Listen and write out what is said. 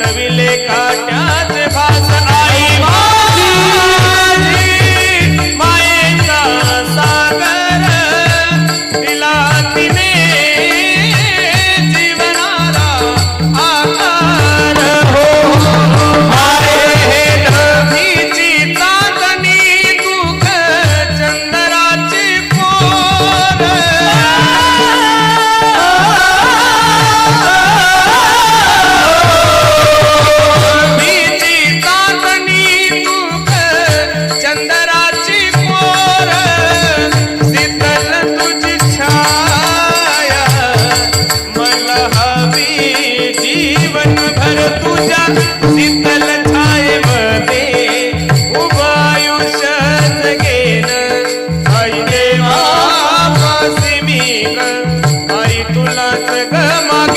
उडविले काट्याचे भास आई माझी मायेचा सागर दिला तिने जीवनाला आकार हो अरे हे नदीची चांदणी दुःख चंद्राची पोर चंद्राची पोर शीतल तुझी छाया मला हवी जीवनभर तुझ्या शीतल छायेमध्ये उभं आयुष्य जगेन आई देवा पासी मी ग आई तुलाच ग मागे